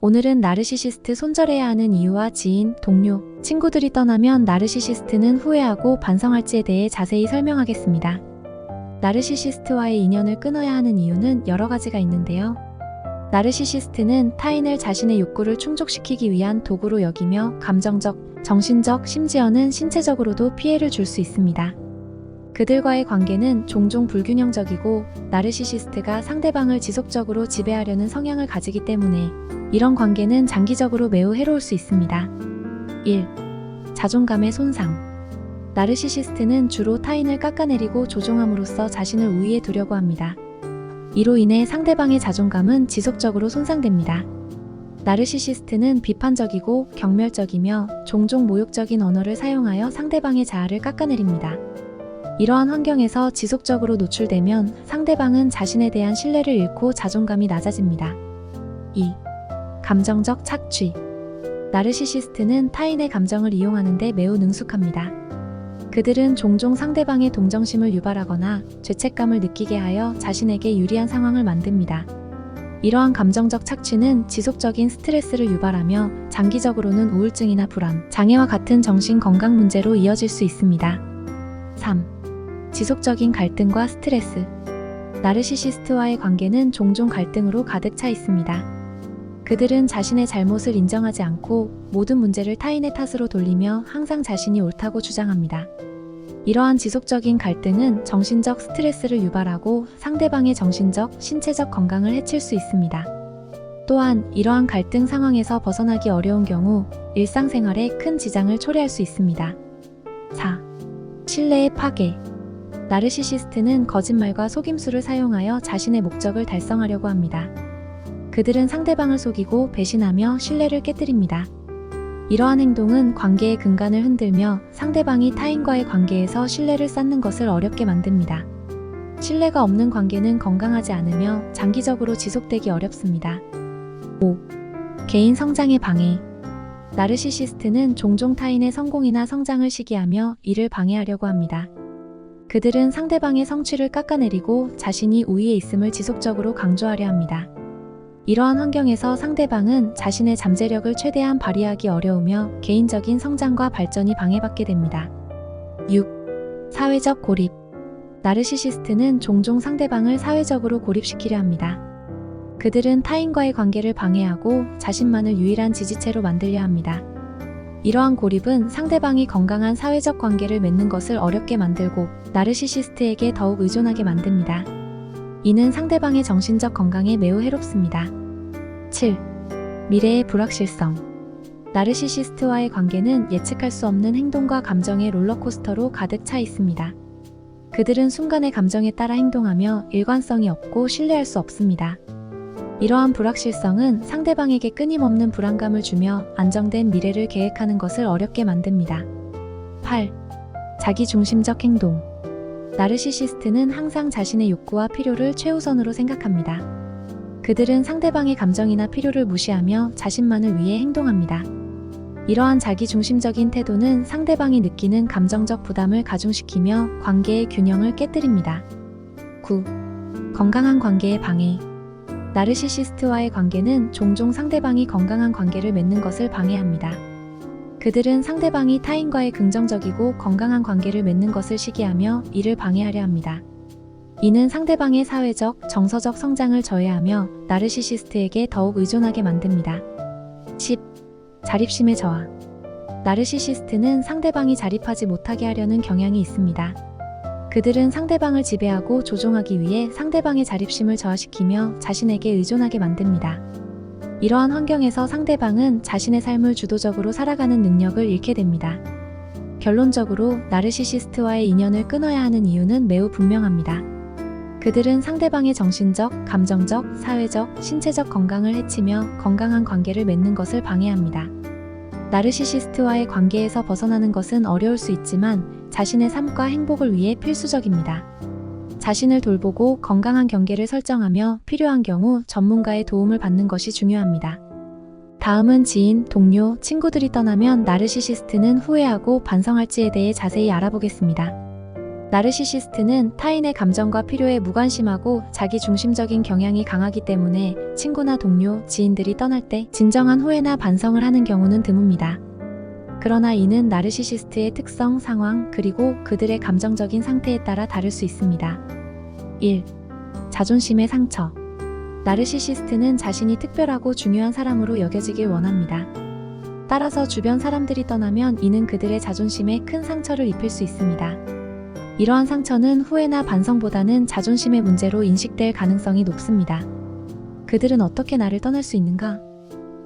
오늘은 나르시시스트 손절해야 하는 이유와 지인, 동료, 친구들이 떠나면 나르시시스트는 후회하고 반성할지에 대해 자세히 설명하겠습니다. 나르시시스트와의 인연을 끊어야 하는 이유는 여러 가지가 있는데요. 나르시시스트는 타인을 자신의 욕구를 충족시키기 위한 도구로 여기며 감정적, 정신적, 심지어는 신체적으로도 피해를 줄 수 있습니다. 그들과의 관계는 종종 불균형적이고 나르시시스트가 상대방을 지속적으로 지배하려는 성향을 가지기 때문에 이런 관계는 장기적으로 매우 해로울 수 있습니다. 1. 자존감의 손상. 나르시시스트는 주로 타인을 깎아내리고 조종함으로써 자신을 우위에 두려고 합니다. 이로 인해 상대방의 자존감은 지속적으로 손상됩니다. 나르시시스트는 비판적이고 경멸적이며 종종 모욕적인 언어를 사용하여 상대방의 자아를 깎아내립니다. 이러한 환경에서 지속적으로 노출되면 상대방은 자신에 대한 신뢰를 잃고 자존감이 낮아집니다. 2. 감정적 착취. 나르시시스트는 타인의 감정을 이용하는 데 매우 능숙합니다. 그들은 종종 상대방의 동정심을 유발하거나 죄책감을 느끼게 하여 자신에게 유리한 상황을 만듭니다. 이러한 감정적 착취는 지속적인 스트레스를 유발하며 장기적으로는 우울증이나 불안, 장애와 같은 정신 건강 문제로 이어질 수 있습니다. 3. 지속적인 갈등과 스트레스. 나르시시스트와의 관계는 종종 갈등으로 가득 차 있습니다. 그들은 자신의 잘못을 인정하지 않고 모든 문제를 타인의 탓으로 돌리며 항상 자신이 옳다고 주장합니다. 이러한 지속적인 갈등은 정신적 스트레스를 유발하고 상대방의 정신적, 신체적 건강을 해칠 수 있습니다. 또한 이러한 갈등 상황에서 벗어나기 어려운 경우 일상생활에 큰 지장을 초래할 수 있습니다. 4. 신뢰의 파괴. 나르시시스트는 거짓말과 속임수를 사용하여 자신의 목적을 달성하려고 합니다. 그들은 상대방을 속이고 배신하며 신뢰를 깨뜨립니다. 이러한 행동은 관계의 근간을 흔들며 상대방이 타인과의 관계에서 신뢰를 쌓는 것을 어렵게 만듭니다. 신뢰가 없는 관계는 건강하지 않으며 장기적으로 지속되기 어렵습니다. 5. 개인 성장의 방해. 나르시시스트는 종종 타인의 성공이나 성장을 시기하며 이를 방해하려고 합니다. 그들은 상대방의 성취를 깎아내리고 자신이 우위에 있음을 지속적으로 강조하려 합니다. 이러한 환경에서 상대방은 자신의 잠재력을 최대한 발휘하기 어려우며 개인적인 성장과 발전이 방해받게 됩니다. 6. 사회적 고립. 나르시시스트는 종종 상대방을 사회적으로 고립시키려 합니다. 그들은 타인과의 관계를 방해하고 자신만을 유일한 지지체로 만들려 합니다. 이러한 고립은 상대방이 건강한 사회적 관계를 맺는 것을 어렵게 만들고 나르시시스트에게 더욱 의존하게 만듭니다. 이는 상대방의 정신적 건강에 매우 해롭습니다. 7. 미래의 불확실성. 나르시시스트와의 관계는 예측할 수 없는 행동과 감정의 롤러코스터로 가득 차 있습니다. 그들은 순간의 감정에 따라 행동하며 일관성이 없고 신뢰할 수 없습니다. 이러한 불확실성은 상대방에게 끊임없는 불안감을 주며 안정된 미래를 계획하는 것을 어렵게 만듭니다. 8. 자기중심적 행동. 나르시시스트는 항상 자신의 욕구와 필요를 최우선으로 생각합니다. 그들은 상대방의 감정이나 필요를 무시하며 자신만을 위해 행동합니다. 이러한 자기중심적인 태도는 상대방이 느끼는 감정적 부담을 가중시키며 관계의 균형을 깨뜨립니다. 9. 건강한 관계의 방해. 나르시시스트와의 관계는 종종 상대방이 건강한 관계를 맺는 것을 방해합니다. 그들은 상대방이 타인과의 긍정적이고 건강한 관계를 맺는 것을 시기하며 이를 방해하려 합니다. 이는 상대방의 사회적, 정서적 성장을 저해하며 나르시시스트에게 더욱 의존하게 만듭니다. 10. 자립심의 저하. 나르시시스트는 상대방이 자립하지 못하게 하려는 경향이 있습니다. 그들은 상대방을 지배하고 조종하기 위해 상대방의 자립심을 저하시키며 자신에게 의존하게 만듭니다. 이러한 환경에서 상대방은 자신의 삶을 주도적으로 살아가는 능력을 잃게 됩니다. 결론적으로 나르시시스트와의 인연을 끊어야 하는 이유는 매우 분명합니다. 그들은 상대방의 정신적, 감정적, 사회적, 신체적 건강을 해치며 건강한 관계를 맺는 것을 방해합니다. 나르시시스트와의 관계에서 벗어나는 것은 어려울 수 있지만 자신의 삶과 행복을 위해 필수적입니다. 자신을 돌보고 건강한 경계를 설정하며 필요한 경우 전문가의 도움을 받는 것이 중요합니다. 다음은 지인, 동료, 친구들이 떠나면 나르시시스트는 후회하고 반성할지에 대해 자세히 알아보겠습니다. 나르시시스트는 타인의 감정과 필요에 무관심하고 자기중심적인 경향이 강하기 때문에 친구나 동료, 지인들이 떠날 때 진정한 후회나 반성을 하는 경우는 드뭅니다. 그러나 이는 나르시시스트의 특성, 상황, 그리고 그들의 감정적인 상태에 따라 다를 수 있습니다. 1. 자존심의 상처. 나르시시스트는 자신이 특별하고 중요한 사람으로 여겨지길 원합니다. 따라서 주변 사람들이 떠나면 이는 그들의 자존심에 큰 상처를 입힐 수 있습니다. 이러한 상처는 후회나 반성보다는 자존심의 문제로 인식될 가능성이 높습니다. 그들은 어떻게 나를 떠날 수 있는가?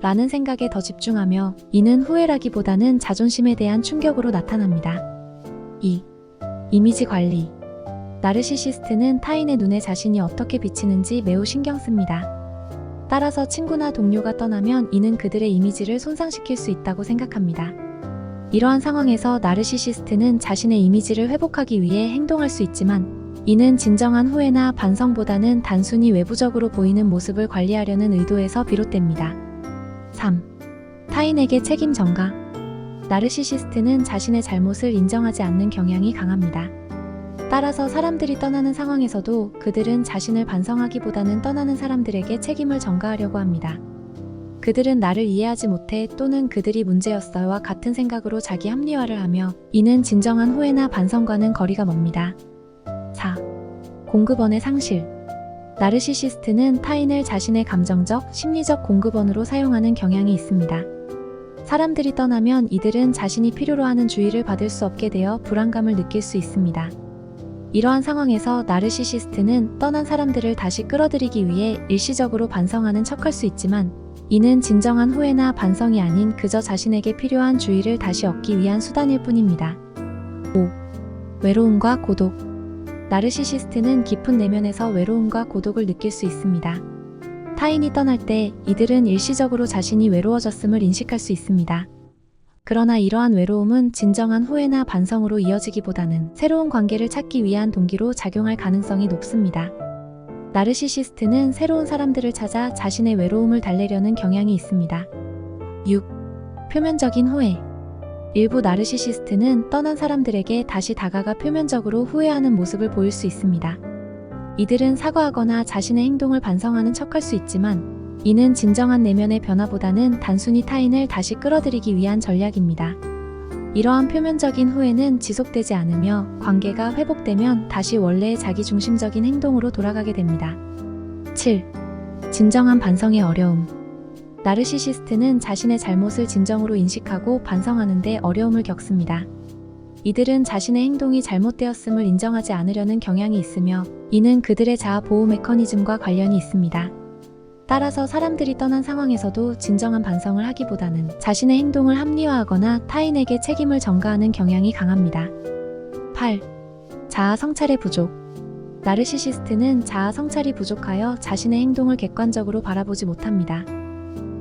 라는 생각에 더 집중하며 이는 후회라기보다는 자존심에 대한 충격으로 나타납니다. 2. 이미지 관리. 나르시시스트는 타인의 눈에 자신이 어떻게 비치는지 매우 신경 씁니다. 따라서 친구나 동료가 떠나면 이는 그들의 이미지를 손상시킬 수 있다고 생각합니다. 이러한 상황에서 나르시시스트는 자신의 이미지를 회복하기 위해 행동할 수 있지만 이는 진정한 후회나 반성보다는 단순히 외부적으로 보이는 모습을 관리하려는 의도에서 비롯됩니다. 3. 타인에게 책임 전가. 나르시시스트는 자신의 잘못을 인정하지 않는 경향이 강합니다. 따라서 사람들이 떠나는 상황에서도 그들은 자신을 반성하기보다는 떠나는 사람들에게 책임을 전가하려고 합니다. 그들은 나를 이해하지 못해 또는 그들이 문제였어요와 같은 생각으로 자기 합리화를 하며 이는 진정한 후회나 반성과는 거리가 멉니다. 4. 공급원의 상실. 나르시시스트는 타인을 자신의 감정적, 심리적 공급원으로 사용하는 경향이 있습니다. 사람들이 떠나면 이들은 자신이 필요로 하는 주의를 받을 수 없게 되어 불안감을 느낄 수 있습니다. 이러한 상황에서 나르시시스트는 떠난 사람들을 다시 끌어들이기 위해 일시적으로 반성하는 척할 수 있지만 이는 진정한 후회나 반성이 아닌 그저 자신에게 필요한 주의를 다시 얻기 위한 수단일 뿐입니다. 5. 외로움과 고독. 나르시시스트는 깊은 내면에서 외로움과 고독을 느낄 수 있습니다. 타인이 떠날 때 이들은 일시적으로 자신이 외로워졌음을 인식할 수 있습니다. 그러나 이러한 외로움은 진정한 후회나 반성으로 이어지기보다는 새로운 관계를 찾기 위한 동기로 작용할 가능성이 높습니다. 나르시시스트는 새로운 사람들을 찾아 자신의 외로움을 달래려는 경향이 있습니다. 6. 표면적인 후회. 일부 나르시시스트는 떠난 사람들에게 다시 다가가 표면적으로 후회하는 모습을 보일 수 있습니다. 이들은 사과하거나 자신의 행동을 반성하는 척할 수 있지만 이는 진정한 내면의 변화보다는 단순히 타인을 다시 끌어들이기 위한 전략입니다. 이러한 표면적인 후회는 지속되지 않으며 관계가 회복되면 다시 원래의 자기중심적인 행동으로 돌아가게 됩니다. 7. 진정한 반성의 어려움. 나르시시스트는 자신의 잘못을 진정으로 인식하고 반성하는 데 어려움을 겪습니다. 이들은 자신의 행동이 잘못되었음을 인정하지 않으려는 경향이 있으며 이는 그들의 자아 보호 메커니즘과 관련이 있습니다. 따라서 사람들이 떠난 상황에서도 진정한 반성을 하기보다는 자신의 행동을 합리화하거나 타인에게 책임을 전가하는 경향이 강합니다. 8. 자아 성찰의 부족. 나르시시스트는 자아 성찰이 부족하여 자신의 행동을 객관적으로 바라보지 못합니다.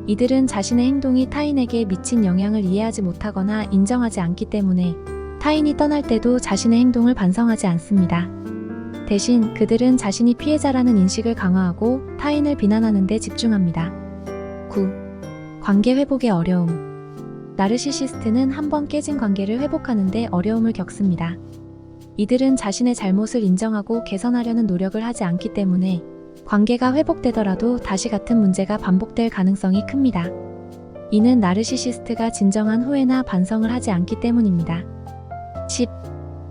이들은 자신의 행동이 타인에게 미친 영향을 이해하지 못하거나 인정하지 않기 때문에 타인이 떠날 때도 자신의 행동을 반성하지 않습니다. 대신 그들은 자신이 피해자라는 인식을 강화하고 타인을 비난하는 데 집중합니다. 9. 관계 회복의 어려움. 나르시시스트는 한번 깨진 관계를 회복하는 데 어려움을 겪습니다. 이들은 자신의 잘못을 인정하고 개선하려는 노력을 하지 않기 때문에 관계가 회복되더라도 다시 같은 문제가 반복될 가능성이 큽니다. 이는 나르시시스트가 진정한 후회나 반성을 하지 않기 때문입니다. 10.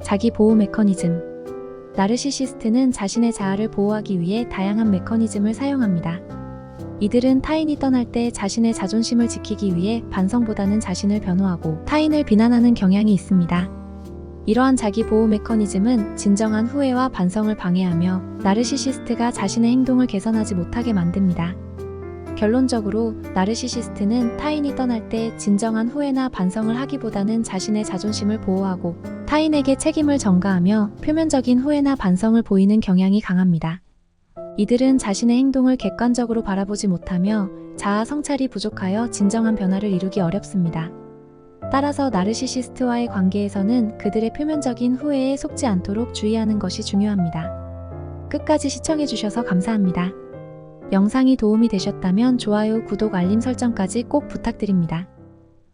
자기 보호 메커니즘. 나르시시스트는 자신의 자아를 보호하기 위해 다양한 메커니즘을 사용합니다. 이들은 타인이 떠날 때 자신의 자존심을 지키기 위해 반성보다는 자신을 변호하고 타인을 비난하는 경향이 있습니다. 이러한 자기 보호 메커니즘은 진정한 후회와 반성을 방해하며 나르시시스트가 자신의 행동을 개선하지 못하게 만듭니다. 결론적으로 나르시시스트는 타인이 떠날 때 진정한 후회나 반성을 하기보다는 자신의 자존심을 보호하고 타인에게 책임을 전가하며 표면적인 후회나 반성을 보이는 경향이 강합니다. 이들은 자신의 행동을 객관적으로 바라보지 못하며 자아 성찰이 부족하여 진정한 변화를 이루기 어렵습니다. 따라서 나르시시스트와의 관계에서는 그들의 표면적인 후회에 속지 않도록 주의하는 것이 중요합니다. 끝까지 시청해주셔서 감사합니다. 영상이 도움이 되셨다면 좋아요, 구독, 알림 설정까지 꼭 부탁드립니다.